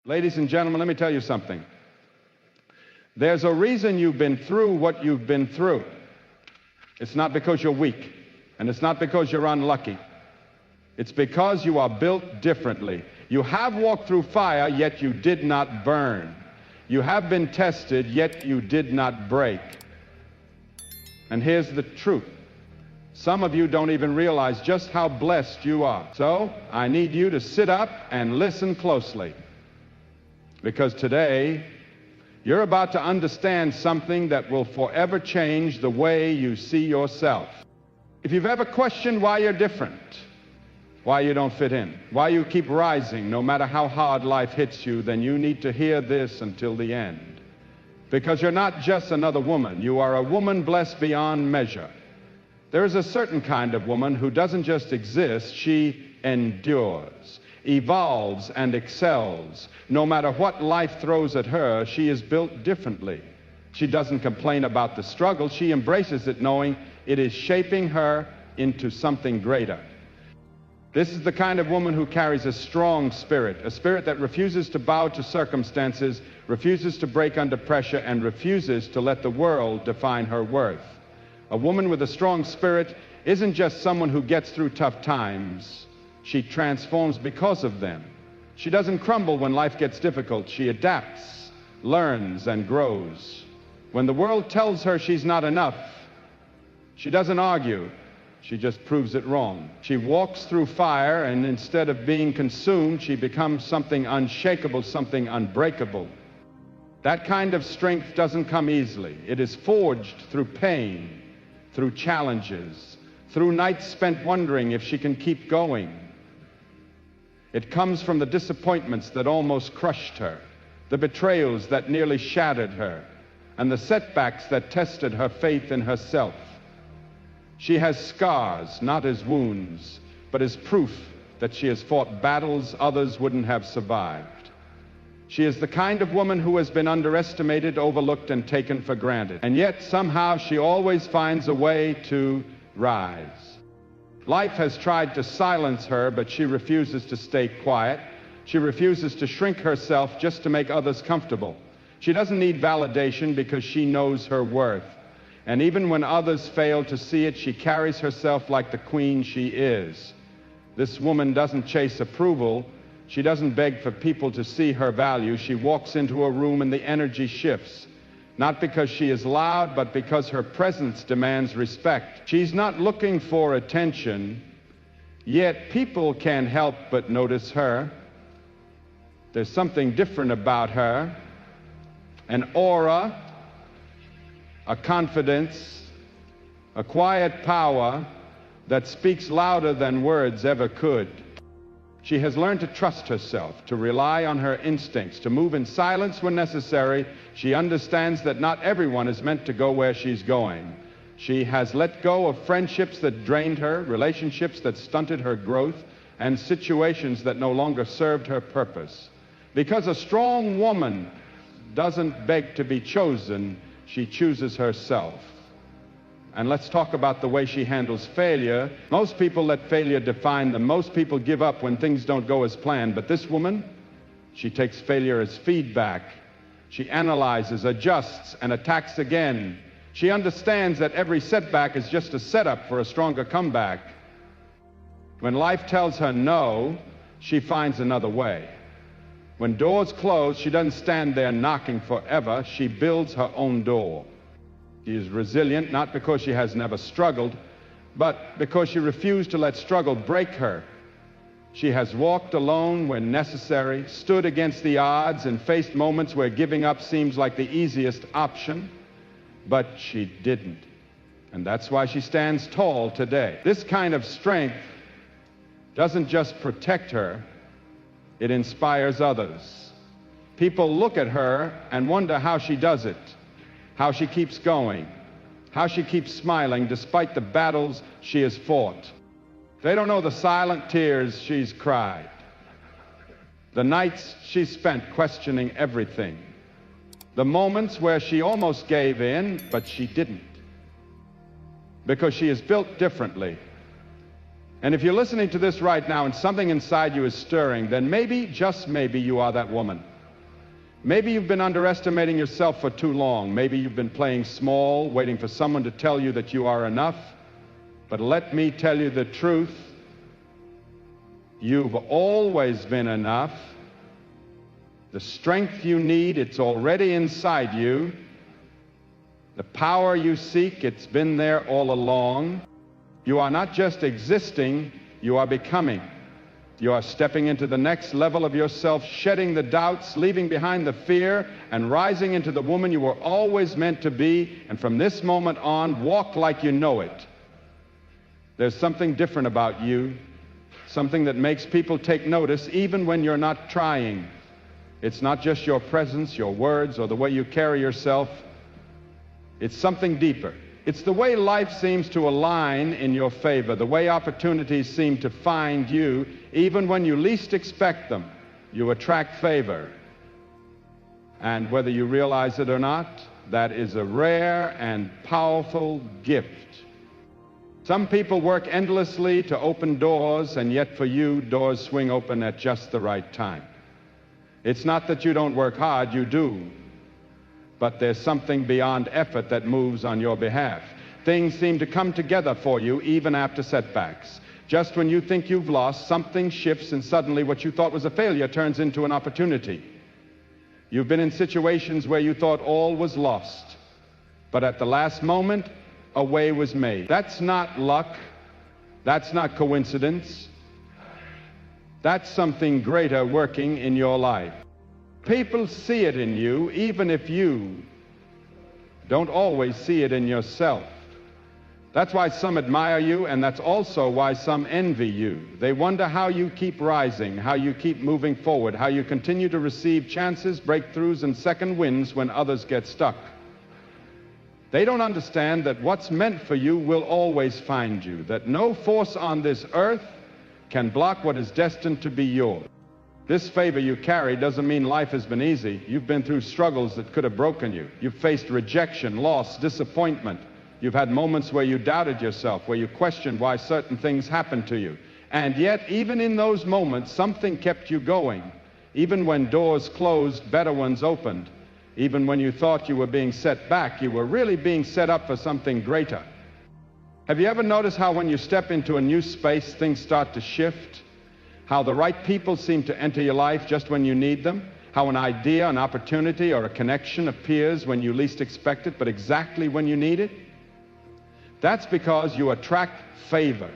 Ladies and gentlemen, let me tell you something. There's a reason you've been through what you've been through. It's not because you're weak, and it's not because you're unlucky. It's because you are built differently. You have walked through fire, yet you did not burn. You have been tested, yet you did not break. And here's the truth. Some of you don't even realize just how blessed you are. So I need you to sit up and listen closely. Because today, you're about to understand something that will forever change the way you see yourself. If you've ever questioned why you're different, why you don't fit in, why you keep rising no matter how hard life hits you, then you need to hear this until the end. Because you're not just another woman. You are a woman blessed beyond measure. There is a certain kind of woman who doesn't just exist, she endures, evolves, and excels. No matter what life throws at her, she is built differently. She doesn't complain about the struggle. She embraces it knowing it is shaping her into something greater. This is the kind of woman who carries a strong spirit, a spirit that refuses to bow to circumstances, refuses to break under pressure, and refuses to let the world define her worth. A woman with a strong spirit isn't just someone who gets through tough times. She transforms because of them. She doesn't crumble when life gets difficult. She adapts, learns, and grows. When the world tells her she's not enough, she doesn't argue. She just proves it wrong. She walks through fire, and instead of being consumed, she becomes something unshakable, something unbreakable. That kind of strength doesn't come easily. It is forged through pain, through challenges, through nights spent wondering if she can keep going. It comes from the disappointments that almost crushed her, the betrayals that nearly shattered her, and the setbacks that tested her faith in herself. She has scars, not as wounds, but as proof that she has fought battles others wouldn't have survived. She is the kind of woman who has been underestimated, overlooked, and taken for granted. And yet, somehow, she always finds a way to rise. Life has tried to silence her, but she refuses to stay quiet. She refuses to shrink herself just to make others comfortable. She doesn't need validation because she knows her worth. And even when others fail to see it, she carries herself like the queen she is. This woman doesn't chase approval. She doesn't beg for people to see her value. She walks into a room and the energy shifts. Not because she is loud, but because her presence demands respect. She's not looking for attention, yet people can't help but notice her. There's something different about her, an aura, a confidence, a quiet power that speaks louder than words ever could. She has learned to trust herself, to rely on her instincts, to move in silence when necessary. She understands that not everyone is meant to go where she's going. She has let go of friendships that drained her, relationships that stunted her growth, and situations that no longer served her purpose. Because a strong woman doesn't beg to be chosen, she chooses herself. And let's talk about the way she handles failure. Most people let failure define them. Most people give up when things don't go as planned. But this woman, she takes failure as feedback. She analyzes, adjusts, and attacks again. She understands that every setback is just a setup for a stronger comeback. When life tells her no, she finds another way. When doors close, she doesn't stand there knocking forever. She builds her own door. She is resilient, not because she has never struggled, but because she refused to let struggle break her. She has walked alone when necessary, stood against the odds, and faced moments where giving up seems like the easiest option, but she didn't. And that's why she stands tall today. This kind of strength doesn't just protect her, it inspires others. People look at her and wonder how she does it, how she keeps going, how she keeps smiling despite the battles she has fought. They don't know the silent tears she's cried, the nights she spent questioning everything, the moments where she almost gave in, but she didn't, because she is built differently. And if you're listening to this right now and something inside you is stirring, then maybe, just maybe, you are that woman. Maybe you've been underestimating yourself for too long. Maybe you've been playing small, waiting for someone to tell you that you are enough. But let me tell you the truth. You've always been enough. The strength you need, it's already inside you. The power you seek, it's been there all along. You are not just existing, you are becoming. You are stepping into the next level of yourself, shedding the doubts, leaving behind the fear, and rising into the woman you were always meant to be. And from this moment on, walk like you know it. There's something different about you, something that makes people take notice even when you're not trying. It's not just your presence, your words, or the way you carry yourself. It's something deeper. It's the way life seems to align in your favor, the way opportunities seem to find you, even when you least expect them. You attract favor. And whether you realize it or not, that is a rare and powerful gift. Some people work endlessly to open doors, and yet for you, doors swing open at just the right time. It's not that you don't work hard, you do. But there's something beyond effort that moves on your behalf. Things seem to come together for you even after setbacks. Just when you think you've lost, something shifts and suddenly what you thought was a failure turns into an opportunity. You've been in situations where you thought all was lost, but at the last moment, a way was made. That's not luck. That's not coincidence. That's something greater working in your life. People see it in you, even if you don't always see it in yourself. That's why some admire you, and that's also why some envy you. They wonder how you keep rising, how you keep moving forward, how you continue to receive chances, breakthroughs, and second wins when others get stuck. They don't understand that what's meant for you will always find you, that no force on this earth can block what is destined to be yours. This favor you carry doesn't mean life has been easy. You've been through struggles that could have broken you. You've faced rejection, loss, disappointment. You've had moments where you doubted yourself, where you questioned why certain things happened to you. And yet, even in those moments, something kept you going. Even when doors closed, better ones opened. Even when you thought you were being set back, you were really being set up for something greater. Have you ever noticed how when you step into a new space, things start to shift? How the right people seem to enter your life just when you need them? How an idea, an opportunity, or a connection appears when you least expect it, but exactly when you need it? That's because you attract favor.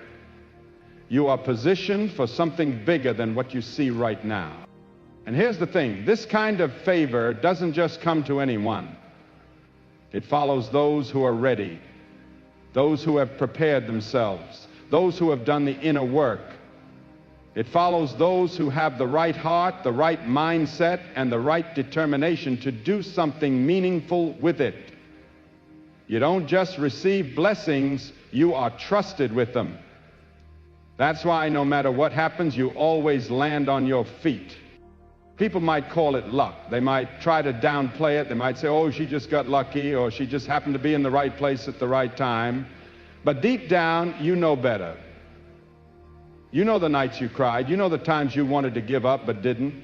You are positioned for something bigger than what you see right now. And here's the thing, this kind of favor doesn't just come to anyone. It follows those who are ready, those who have prepared themselves, those who have done the inner work. It follows those who have the right heart, the right mindset, and the right determination to do something meaningful with it. You don't just receive blessings, you are trusted with them. That's why no matter what happens, you always land on your feet. People might call it luck. They might try to downplay it. They might say, oh, she just got lucky, or she just happened to be in the right place at the right time. But deep down, you know better. You know the nights you cried. You know the times you wanted to give up but didn't.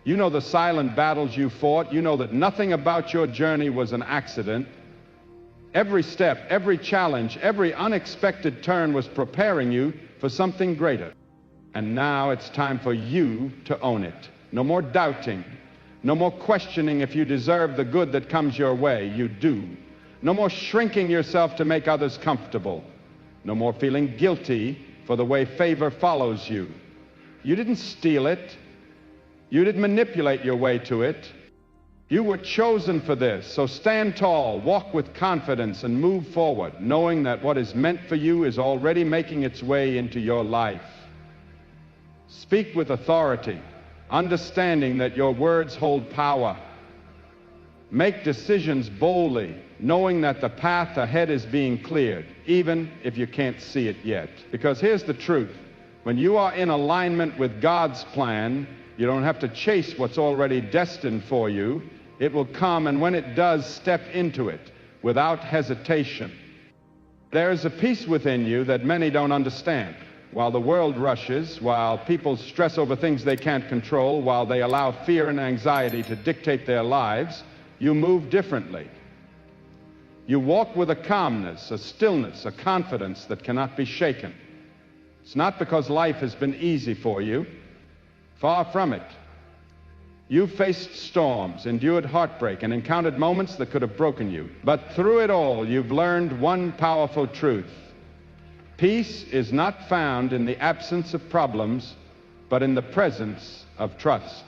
You know the silent battles you fought. You know that nothing about your journey was an accident. Every step, every challenge, every unexpected turn was preparing you for something greater. And now it's time for you to own it. No more doubting. No more questioning if you deserve the good that comes your way. You do. No more shrinking yourself to make others comfortable. No more feeling guilty for the way favor follows you. You didn't steal it. You didn't manipulate your way to it. You were chosen for this, so stand tall, walk with confidence, and move forward, knowing that what is meant for you is already making its way into your life. Speak with authority, understanding that your words hold power. Make decisions boldly, knowing that the path ahead is being cleared, even if you can't see it yet. Because here's the truth. When you are in alignment with God's plan, you don't have to chase what's already destined for you. It will come, and when it does, step into it without hesitation. There is a peace within you that many don't understand. while the world rushes, while people stress over things they can't control, while they allow fear and anxiety to dictate their lives, you move differently. You walk with a calmness, a stillness, a confidence that cannot be shaken. It's not because life has been easy for you. Far from it. You've faced storms, endured heartbreak, and encountered moments that could have broken you. But through it all, you've learned one powerful truth. Peace is not found in the absence of problems, but in the presence of trust.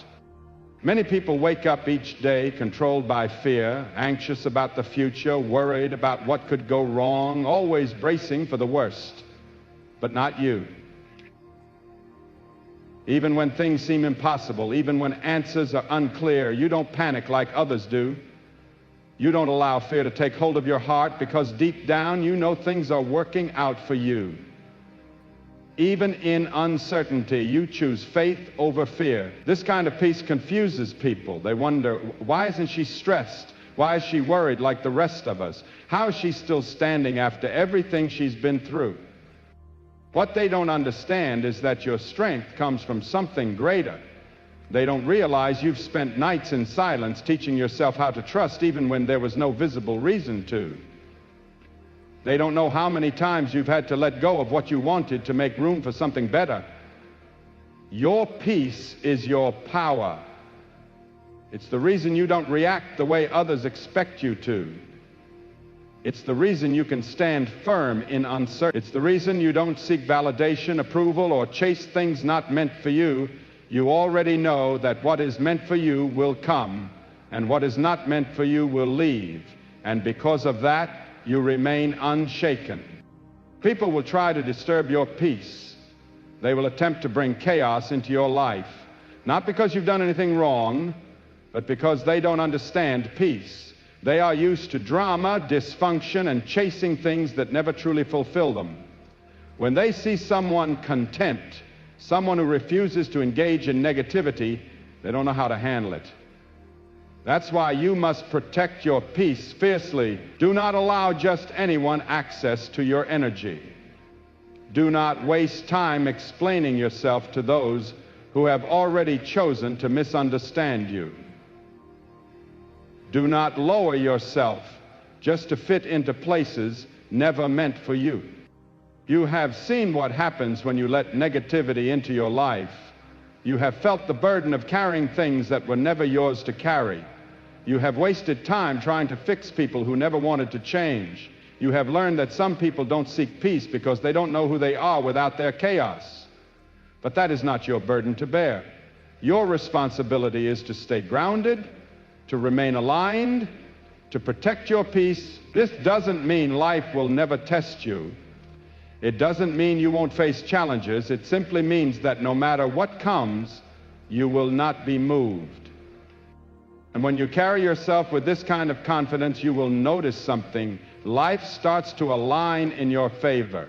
Many people wake up each day controlled by fear, anxious about the future, worried about what could go wrong, always bracing for the worst. But not you. Even when things seem impossible, even when answers are unclear, you don't panic like others do. You don't allow fear to take hold of your heart because deep down you know things are working out for you. Even in uncertainty, you choose faith over fear. This kind of peace confuses people. They wonder, why isn't she stressed? Why is she worried like the rest of us? How is she still standing after everything she's been through? What they don't understand is that your strength comes from something greater. They don't realize you've spent nights in silence teaching yourself how to trust even when there was no visible reason to. They don't know how many times you've had to let go of what you wanted to make room for something better. Your peace is your power. It's the reason you don't react the way others expect you to. It's the reason you can stand firm in uncertainty. It's the reason you don't seek validation, approval, or chase things not meant for you. You already know that what is meant for you will come, and what is not meant for you will leave. And because of that, you remain unshaken. People will try to disturb your peace. They will attempt to bring chaos into your life, not because you've done anything wrong, but because they don't understand peace. They are used to drama, dysfunction, and chasing things that never truly fulfill them. When they see someone content, someone who refuses to engage in negativity, they don't know how to handle it. That's why you must protect your peace fiercely. Do not allow just anyone access to your energy. Do not waste time explaining yourself to those who have already chosen to misunderstand you. Do not lower yourself just to fit into places never meant for you. You have seen what happens when you let negativity into your life. You have felt the burden of carrying things that were never yours to carry. You have wasted time trying to fix people who never wanted to change. You have learned that some people don't seek peace because they don't know who they are without their chaos. But that is not your burden to bear. Your responsibility is to stay grounded, to remain aligned, to protect your peace. This doesn't mean life will never test you. It doesn't mean you won't face challenges. It simply means that no matter what comes, you will not be moved. And when you carry yourself with this kind of confidence, you will notice something. Life starts to align in your favor.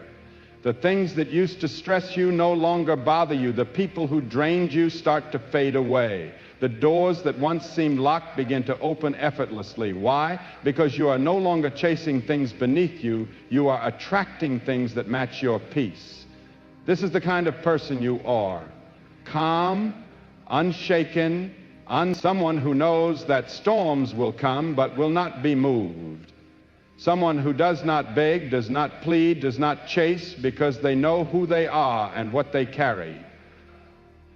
The things that used to stress you no longer bother you. The people who drained you start to fade away. The doors that once seemed locked begin to open effortlessly. Why? Because you are no longer chasing things beneath you. You are attracting things that match your peace. This is the kind of person you are. Calm, unshaken, someone who knows that storms will come but will not be moved. Someone who does not beg, does not plead, does not chase because they know who they are and what they carry.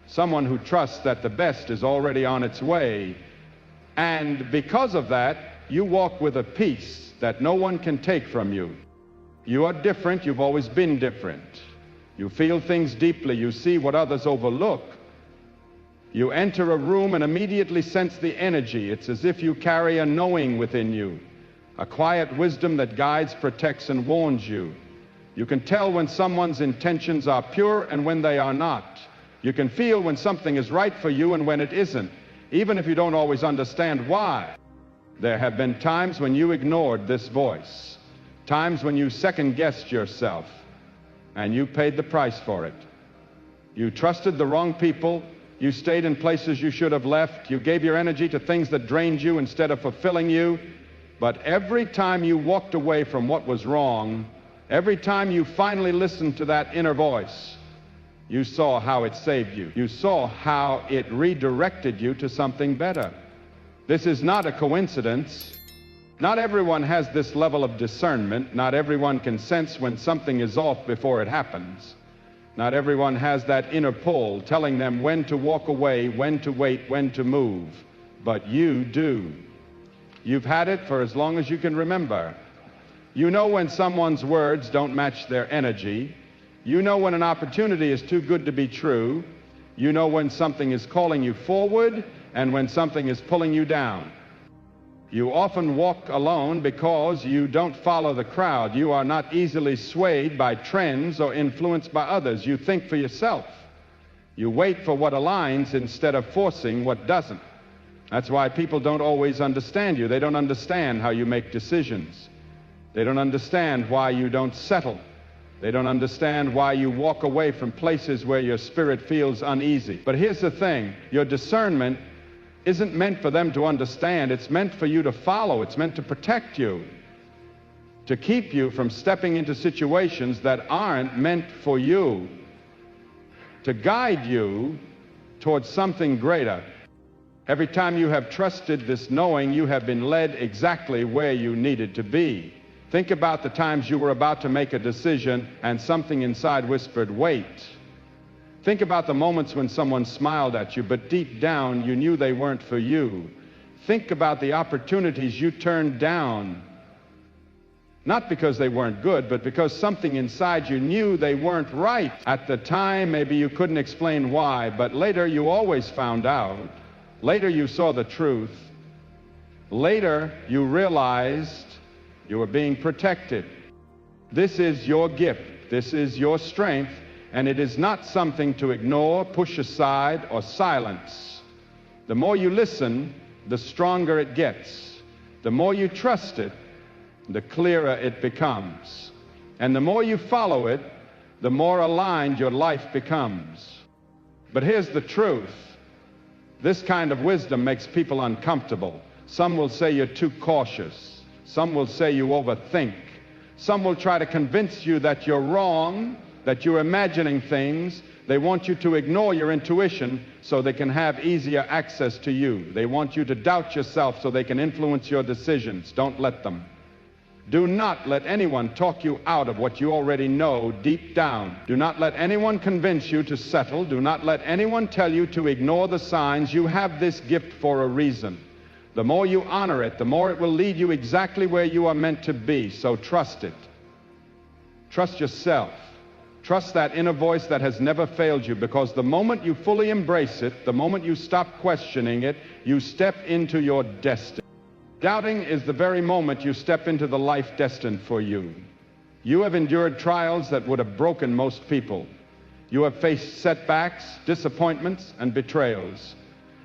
Someone who trusts that the best is already on its way. And because of that, you walk with a peace that no one can take from you. You are different. You've always been different. You feel things deeply. You see what others overlook. You enter a room and immediately sense the energy. It's as if you carry a knowing within you, a quiet wisdom that guides, protects, and warns you. You can tell when someone's intentions are pure and when they are not. You can feel when something is right for you and when it isn't, even if you don't always understand why. There have been times when you ignored this voice, times when you second-guessed yourself, and you paid the price for it. You trusted the wrong people. You stayed in places you should have left. You gave your energy to things that drained you instead of fulfilling you. But every time you walked away from what was wrong, every time you finally listened to that inner voice, You saw how it saved you. You saw how it redirected you to something better. This is not a coincidence. Not everyone has this level of discernment. Not everyone can sense when something is off before it happens. Not everyone has that inner pull telling them when to walk away, when to wait, when to move. But you do. You've had it for as long as you can remember. You know when someone's words don't match their energy. You know when an opportunity is too good to be true. You know when something is calling you forward and when something is pulling you down. You often walk alone because you don't follow the crowd. You are not easily swayed by trends or influenced by others. You think for yourself. You wait for what aligns instead of forcing what doesn't. That's why people don't always understand you. They don't understand how you make decisions. They don't understand why you don't settle. They don't understand why you walk away from places where your spirit feels uneasy. But here's the thing, your discernment isn't meant for them to understand. It's meant for you to follow. It's meant to protect you, to keep you from stepping into situations that aren't meant for you, to guide you towards something greater. Every time you have trusted this knowing, you have been led exactly where you needed to be. Think about the times you were about to make a decision and something inside whispered, wait. Think about the moments when someone smiled at you, but deep down you knew they weren't for you. Think about the opportunities you turned down, not because they weren't good, but because something inside you knew they weren't right. At the time, maybe you couldn't explain why, but later you always found out. Later you saw the truth. Later you realized you were being protected. This is your gift. This is your strength, and it is not something to ignore, push aside, or silence. The more you listen, the stronger it gets. The more you trust it, the clearer it becomes. And the more you follow it, the more aligned your life becomes. But here's the truth. This kind of wisdom makes people uncomfortable. Some will say you're too cautious. Some will say you overthink. Some will try to convince you that you're wrong, that you're imagining things. They want you to ignore your intuition so they can have easier access to you. They want you to doubt yourself so they can influence your decisions. Don't let them. Do not let anyone talk you out of what you already know deep down. Do not let anyone convince you to settle. Do not let anyone tell you to ignore the signs. You have this gift for a reason. The more you honor it, the more it will lead you exactly where you are meant to be. So trust it. Trust yourself. Trust that inner voice that has never failed you, because the moment you fully embrace it, the moment you stop questioning it, you step into your destiny. Doubting is the very moment you step into the life destined for you. You have endured trials that would have broken most people. You have faced setbacks, disappointments, and betrayals.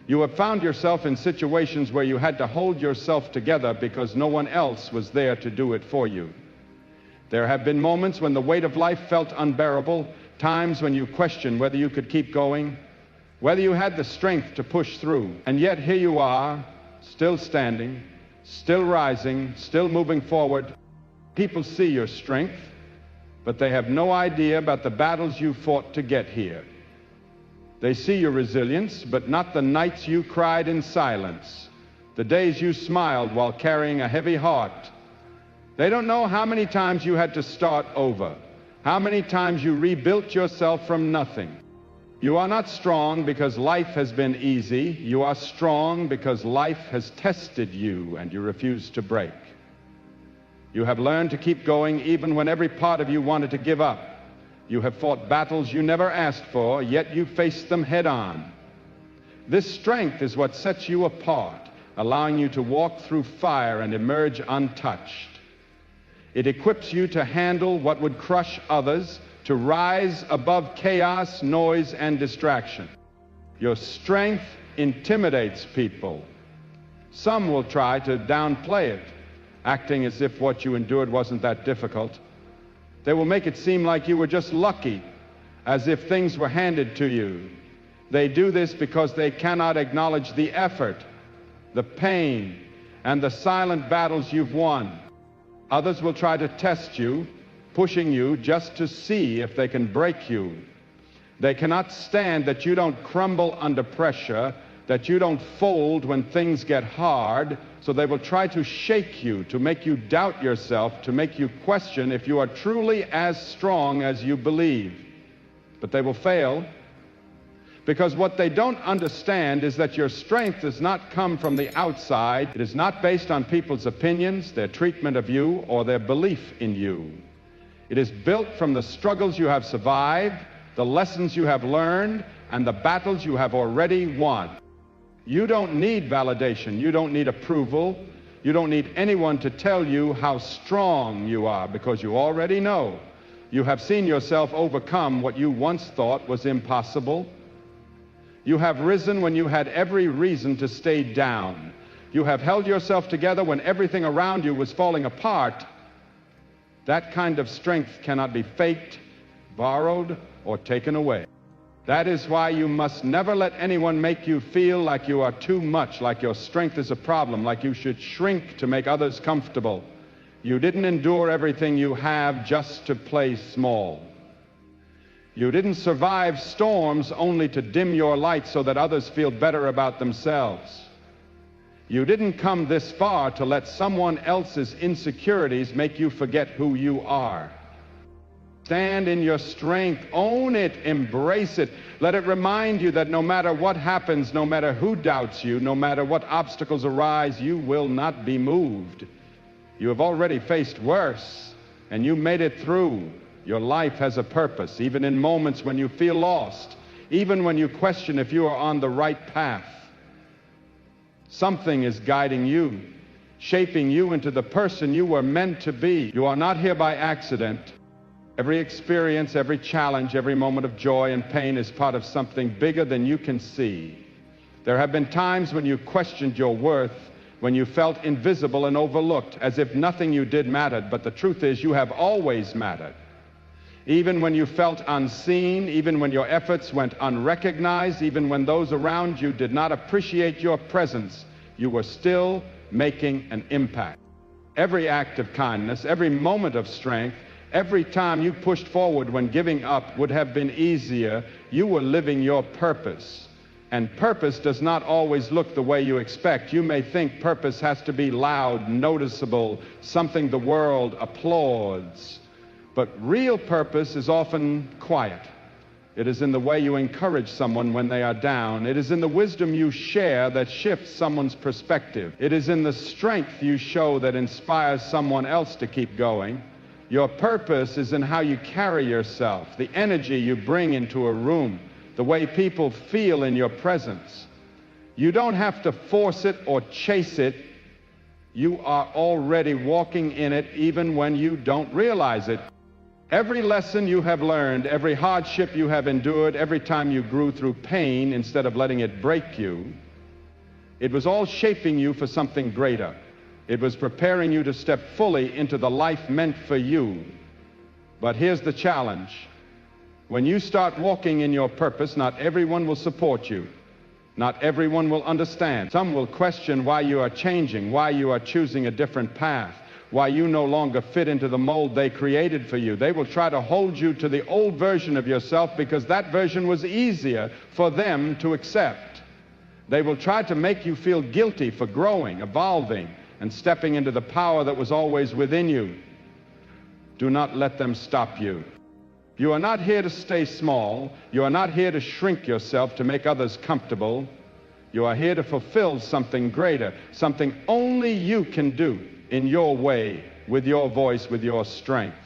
You have found yourself in situations where you had to hold yourself together because no one else was there to do it for you. There have been moments when the weight of life felt unbearable, times when you questioned whether you could keep going, whether you had the strength to push through. And yet here you are, still standing, still rising, still moving forward. People see your strength, but they have no idea about the battles you fought to get here. They see your resilience, but not the nights you cried in silence, the days you smiled while carrying a heavy heart. They don't know how many times you had to start over, how many times you rebuilt yourself from nothing. You are not strong because life has been easy. You are strong because life has tested you and you refuse to break. You have learned to keep going even when every part of you wanted to give up. You have fought battles you never asked for, yet you faced them head on. This strength is what sets you apart, allowing you to walk through fire and emerge untouched. It equips you to handle what would crush others, to rise above chaos, noise, and distraction. Your strength intimidates people. Some will try to downplay it, acting as if what you endured wasn't that difficult. They will make it seem like you were just lucky, as if things were handed to you. They do this because they cannot acknowledge the effort, the pain, and the silent battles you've won. Others will try to test you, pushing you just to see if they can break you. They cannot stand that you don't crumble under pressure, that you don't fold when things get hard, so they will try to shake you, to make you doubt yourself, to make you question if you are truly as strong as you believe. But they will fail, because what they don't understand is that your strength does not come from the outside. It is not based on people's opinions, their treatment of you, or their belief in you. It is built from the struggles you have survived, the lessons you have learned, and the battles you have already won. You don't need validation. You don't need approval. You don't need anyone to tell you how strong you are, because you already know. You have seen yourself overcome what you once thought was impossible. You have risen when you had every reason to stay down. You have held yourself together when everything around you was falling apart. That kind of strength cannot be faked, borrowed, or taken away. That is why you must never let anyone make you feel like you are too much, like your strength is a problem, like you should shrink to make others comfortable. You didn't endure everything you have just to play small. You didn't survive storms only to dim your light so that others feel better about themselves. You didn't come this far to let someone else's insecurities make you forget who you are. Stand in your strength, own it, embrace it. Let it remind you that no matter what happens, no matter who doubts you, no matter what obstacles arise, you will not be moved. You have already faced worse, and you made it through. Your life has a purpose, even in moments when you feel lost, even when you question if you are on the right path. Something is guiding you, shaping you into the person you were meant to be. You are not here by accident. Every experience, every challenge, every moment of joy and pain is part of something bigger than you can see. There have been times when you questioned your worth, when you felt invisible and overlooked, as if nothing you did mattered, but the truth is you have always mattered. Even when you felt unseen, even when your efforts went unrecognized, even when those around you did not appreciate your presence, you were still making an impact. Every act of kindness, every moment of strength, every time you pushed forward when giving up would have been easier, you were living your purpose. And purpose does not always look the way you expect. You may think purpose has to be loud, noticeable, something the world applauds. But real purpose is often quiet. It is in the way you encourage someone when they are down. It is in the wisdom you share that shifts someone's perspective. It is in the strength you show that inspires someone else to keep going. Your purpose is in how you carry yourself, the energy you bring into a room, the way people feel in your presence. You don't have to force it or chase it. You are already walking in it even when you don't realize it. Every lesson you have learned, every hardship you have endured, every time you grew through pain instead of letting it break you, it was all shaping you for something greater. It was preparing you to step fully into the life meant for you. But here's the challenge. When you start walking in your purpose, not everyone will support you. Not everyone will understand. Some will question why you are changing, why you are choosing a different path, why you no longer fit into the mold they created for you. They will try to hold you to the old version of yourself because that version was easier for them to accept. They will try to make you feel guilty for growing, evolving, and stepping into the power that was always within you. Do not let them stop you. You are not here to stay small. You are not here to shrink yourself to make others comfortable. You are here to fulfill something greater, something only you can do in your way, with your voice, with your strength.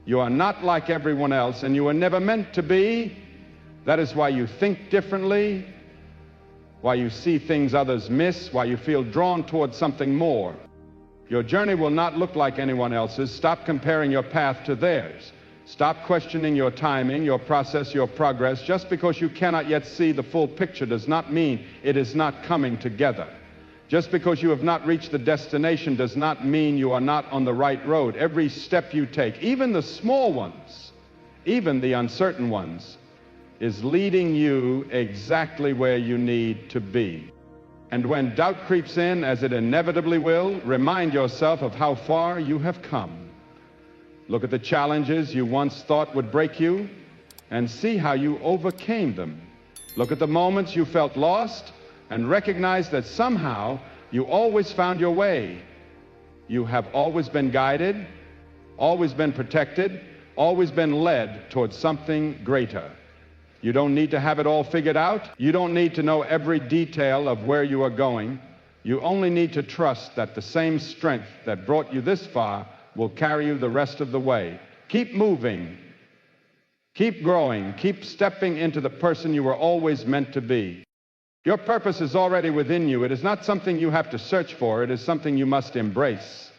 You are not like everyone else, and you were never meant to be. That is why you think differently, why you see things others miss, why you feel drawn towards something more. Your journey will not look like anyone else's. Stop comparing your path to theirs. Stop questioning your timing, your process, your progress. Just because you cannot yet see the full picture does not mean it is not coming together. Just because you have not reached the destination does not mean you are not on the right road. Every step you take, even the small ones, even the uncertain ones, is leading you exactly where you need to be. And when doubt creeps in, as it inevitably will, remind yourself of how far you have come. Look at the challenges you once thought would break you. and see how you overcame them. Look at the moments you felt lost and recognize that somehow you always found your way. You have always been guided, always been protected, always been led towards something greater. You don't need to have it all figured out. You don't need to know every detail of where you are going. You only need to trust that the same strength that brought you this far will carry you the rest of the way. Keep moving. Keep growing. Keep stepping into the person you were always meant to be. Your purpose is already within you. It is not something you have to search for. It is something you must embrace.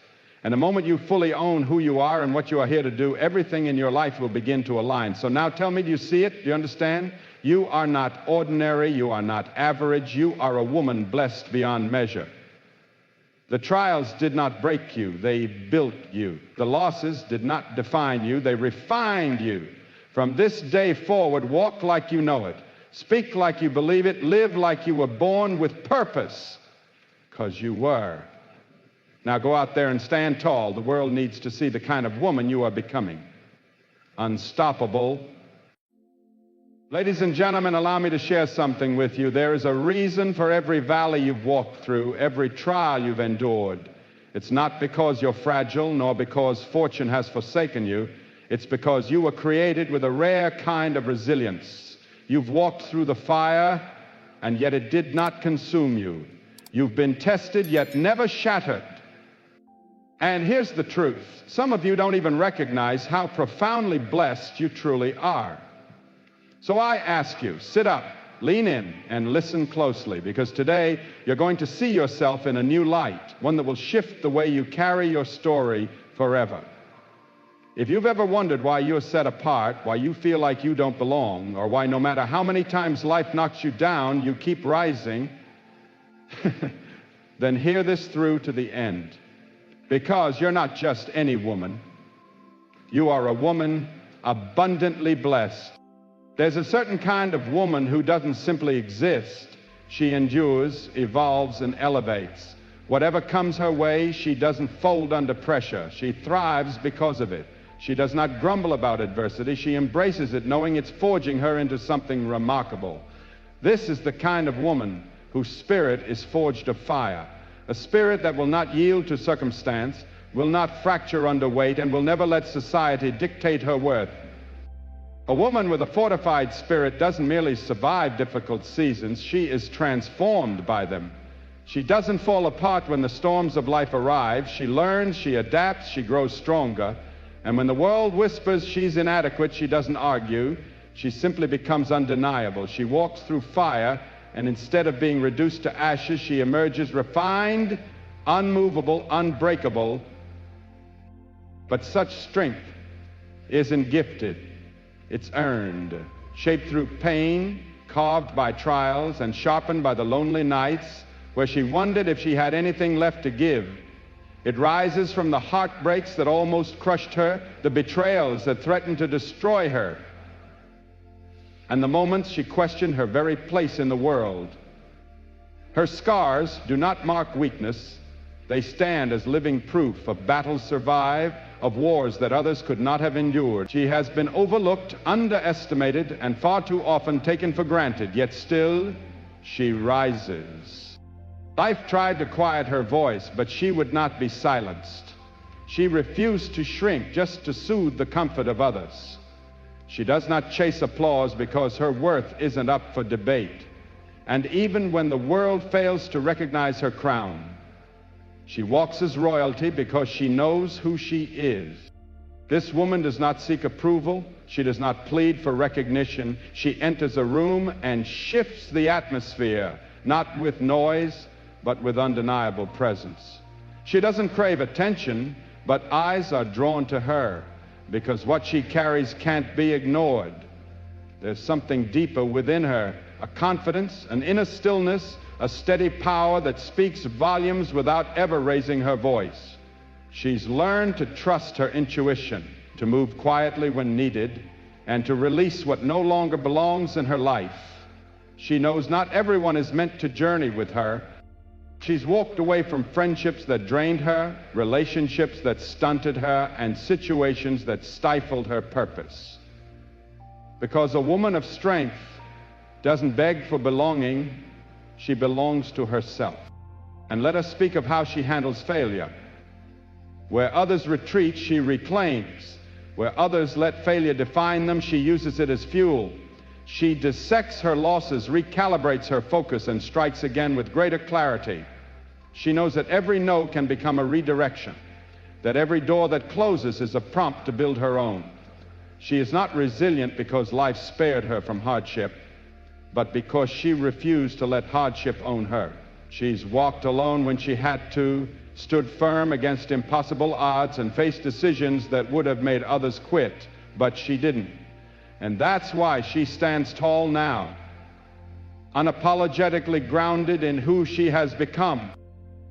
And the moment you fully own who you are and what you are here to do, everything in your life will begin to align. So now tell me, do you see it? Do you understand? You are not ordinary. You are not average. You are a woman blessed beyond measure. The trials did not break you. They built you. The losses did not define you. They refined you. From this day forward, walk like you know it. Speak like you believe it. Live like you were born with purpose, because you were. Now go out there and stand tall. The world needs to see the kind of woman you are becoming. Unstoppable. Ladies and gentlemen, allow me to share something with you. There is a reason for every valley you've walked through, every trial you've endured. It's not because you're fragile, nor because fortune has forsaken you. It's because you were created with a rare kind of resilience. You've walked through the fire, and yet it did not consume you. You've been tested, yet never shattered. And here's the truth. Some of you don't even recognize how profoundly blessed you truly are. So I ask you, sit up, lean in, and listen closely, because today you're going to see yourself in a new light, one that will shift the way you carry your story forever. If you've ever wondered why you're set apart, why you feel like you don't belong, or why no matter how many times life knocks you down, you keep rising, then hear this through to the end. Because you're not just any woman. You are a woman abundantly blessed. There's a certain kind of woman who doesn't simply exist. She endures, evolves, and elevates. Whatever comes her way, she doesn't fold under pressure. She thrives because of it. She does not grumble about adversity. She embraces it, knowing it's forging her into something remarkable. This is the kind of woman whose spirit is forged of fire. A spirit that will not yield to circumstance, will not fracture under weight, and will never let society dictate her worth. A woman with a fortified spirit doesn't merely survive difficult seasons, she is transformed by them. She doesn't fall apart when the storms of life arrive. She learns, she adapts, she grows stronger. And when the world whispers she's inadequate, she doesn't argue. She simply becomes undeniable. She walks through fire, and instead of being reduced to ashes, she emerges refined, unmovable, unbreakable. But such strength isn't gifted. It's earned, shaped through pain, carved by trials, and sharpened by the lonely nights where she wondered if she had anything left to give. It rises from the heartbreaks that almost crushed her, the betrayals that threatened to destroy her, and the moments she questioned her very place in the world. Her scars do not mark weakness. They stand as living proof of battles survived, of wars that others could not have endured. She has been overlooked, underestimated, and far too often taken for granted, yet still she rises. Life tried to quiet her voice, but she would not be silenced. She refused to shrink just to soothe the comfort of others. She does not chase applause because her worth isn't up for debate. And even when the world fails to recognize her crown, she walks as royalty because she knows who she is. This woman does not seek approval. She does not plead for recognition. She enters a room and shifts the atmosphere, not with noise, but with undeniable presence. She doesn't crave attention, but eyes are drawn to her because what she carries can't be ignored. There's something deeper within her, a confidence, an inner stillness, a steady power that speaks volumes without ever raising her voice. She's learned to trust her intuition, to move quietly when needed, and to release what no longer belongs in her life. She knows not everyone is meant to journey with her. She's walked away from friendships that drained her, relationships that stunted her, and situations that stifled her purpose. Because a woman of strength doesn't beg for belonging, she belongs to herself. And let us speak of how she handles failure. Where others retreat, she reclaims. Where others let failure define them, she uses it as fuel. She dissects her losses, recalibrates her focus, and strikes again with greater clarity. She knows that every no can become a redirection, that every door that closes is a prompt to build her own. She is not resilient because life spared her from hardship, but because she refused to let hardship own her. She's walked alone when she had to, stood firm against impossible odds, and faced decisions that would have made others quit, but she didn't. And that's why she stands tall now, unapologetically grounded in who she has become.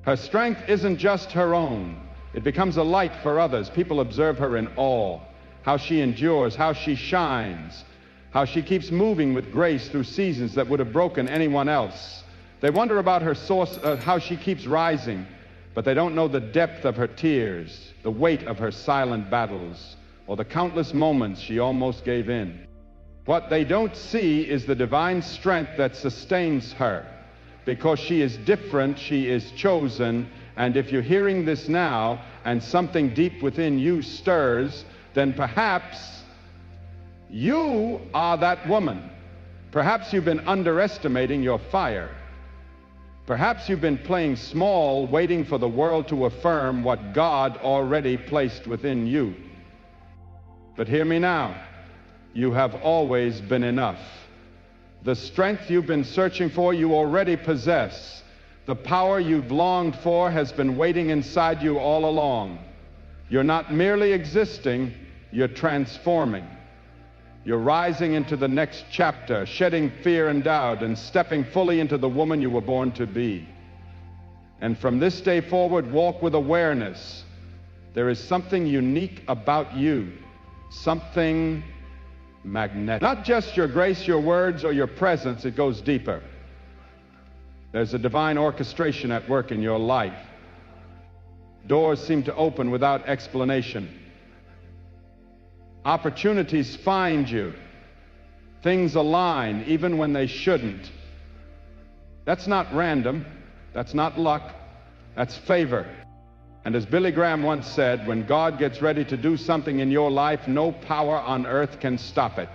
Her strength isn't just her own. It becomes a light for others. People observe her in awe, how she endures, how she shines, how she keeps moving with grace through seasons that would have broken anyone else. They wonder about her source, how she keeps rising, but they don't know the depth of her tears, the weight of her silent battles, or the countless moments she almost gave in. What they don't see is the divine strength that sustains her. Because she is different, she is chosen, and if you're hearing this now and something deep within you stirs, then perhaps you are that woman. Perhaps you've been underestimating your fire. Perhaps you've been playing small, waiting for the world to affirm what God already placed within you. But hear me now. You have always been enough. The strength you've been searching for, you already possess. The power you've longed for has been waiting inside you all along. You're not merely existing, you're transforming. You're rising into the next chapter, shedding fear and doubt, and stepping fully into the woman you were born to be. And from this day forward, walk with awareness. There is something unique about you, something magnetic. Not just your grace, your words, or your presence, it goes deeper. There's a divine orchestration at work in your life. Doors seem to open without explanation. Opportunities find you. Things align even when they shouldn't. That's not random. That's not luck. That's favor. And as Billy Graham once said, when God gets ready to do something in your life, no power on earth can stop it.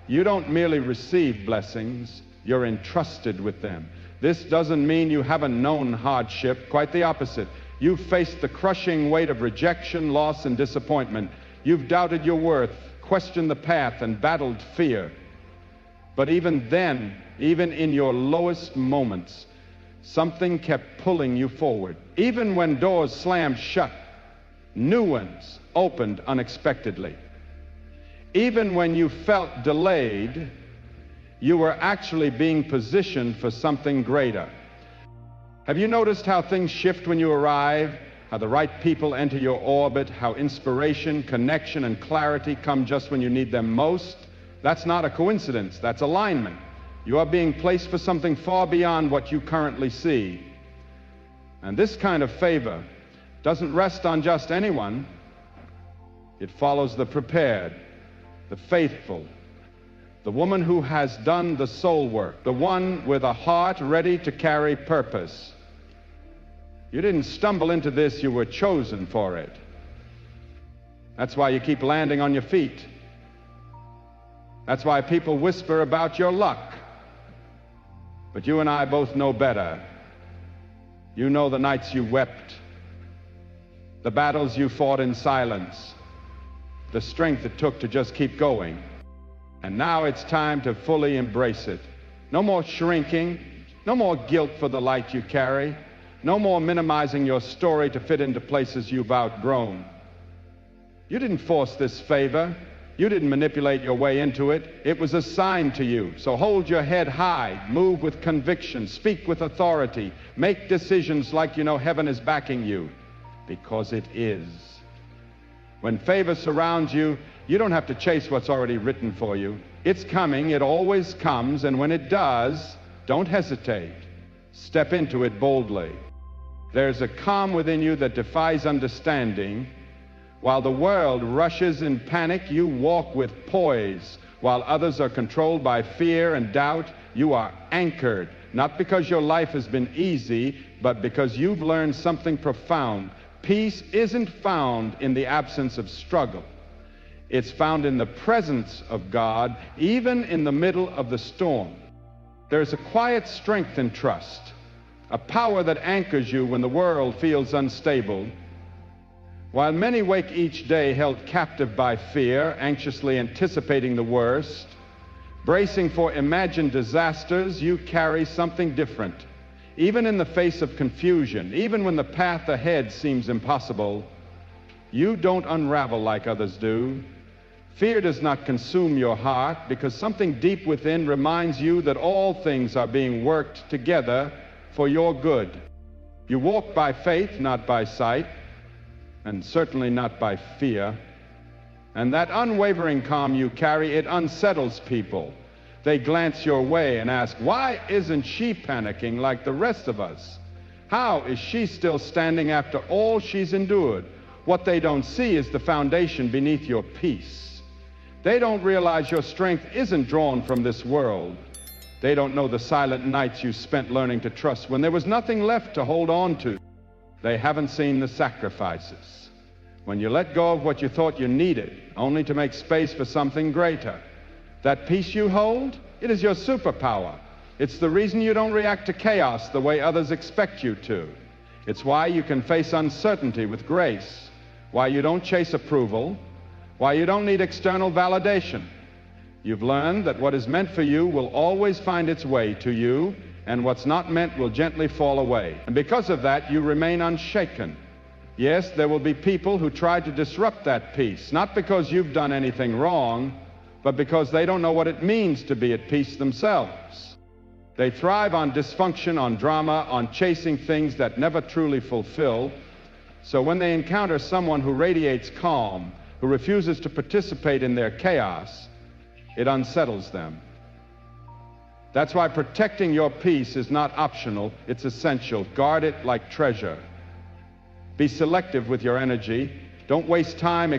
You don't merely receive blessings, you're entrusted with them. This doesn't mean you haven't known hardship. Quite the opposite. You've faced the crushing weight of rejection, loss, and disappointment. You've doubted your worth, questioned the path, and battled fear. But even then, even in your lowest moments, something kept pulling you forward. Even when doors slammed shut, new ones opened unexpectedly. Even when you felt delayed, you were actually being positioned for something greater. Have you noticed how things shift when you arrive? How the right people enter your orbit, how inspiration, connection, and clarity come just when you need them most? That's not a coincidence, that's alignment. You are being placed for something far beyond what you currently see. And this kind of favor doesn't rest on just anyone. It follows the prepared, the faithful, the woman who has done the soul work, the one with a heart ready to carry purpose. You didn't stumble into this, you were chosen for it. That's why you keep landing on your feet. That's why people whisper about your luck. But you and I both know better. You know the nights you wept, the battles you fought in silence, the strength it took to just keep going. And now it's time to fully embrace it. No more shrinking, no more guilt for the light you carry. No more minimizing your story to fit into places you've outgrown. You didn't force this favor. You didn't manipulate your way into it. It was assigned to you. So hold your head high, move with conviction, speak with authority, make decisions like you know heaven is backing you, because it is. When favor surrounds you, you don't have to chase what's already written for you. It's coming, it always comes, and when it does, don't hesitate. Step into it boldly. There's a calm within you that defies understanding. While the world rushes in panic, you walk with poise, While others are controlled by fear and doubt, you are anchored, not because your life has been easy, but because you've learned something profound. Peace isn't found in the absence of struggle. It's found in the presence of God, even in the middle of the storm. There's a quiet strength in trust, a power that anchors you when the world feels unstable. While many wake each day held captive by fear, anxiously anticipating the worst, bracing for imagined disasters, you carry something different. Even in the face of confusion, even when the path ahead seems impossible, you don't unravel like others do. Fear does not consume your heart because something deep within reminds you that all things are being worked together for your good. You walk by faith, not by sight, and certainly not by fear. And that unwavering calm you carry, it unsettles people. They glance your way and ask, why isn't she panicking like the rest of us? How is she still standing after all she's endured? What they don't see is the foundation beneath your peace. They don't realize your strength isn't drawn from this world. They don't know the silent nights you spent learning to trust when there was nothing left to hold on to. They haven't seen the sacrifices. When you let go of what you thought you needed, only to make space for something greater. That peace you hold, it is your superpower. It's the reason you don't react to chaos the way others expect you to. It's why you can face uncertainty with grace, why you don't chase approval, why you don't need external validation. You've learned that what is meant for you will always find its way to you, and what's not meant will gently fall away. And because of that, you remain unshaken. Yes, there will be people who try to disrupt that peace, not because you've done anything wrong, but because they don't know what it means to be at peace themselves. They thrive on dysfunction, on drama, on chasing things that never truly fulfill. So when they encounter someone who radiates calm, who refuses to participate in their chaos, it unsettles them. That's why protecting your peace is not optional, it's essential. Guard it like treasure. Be selective with your energy. Don't waste time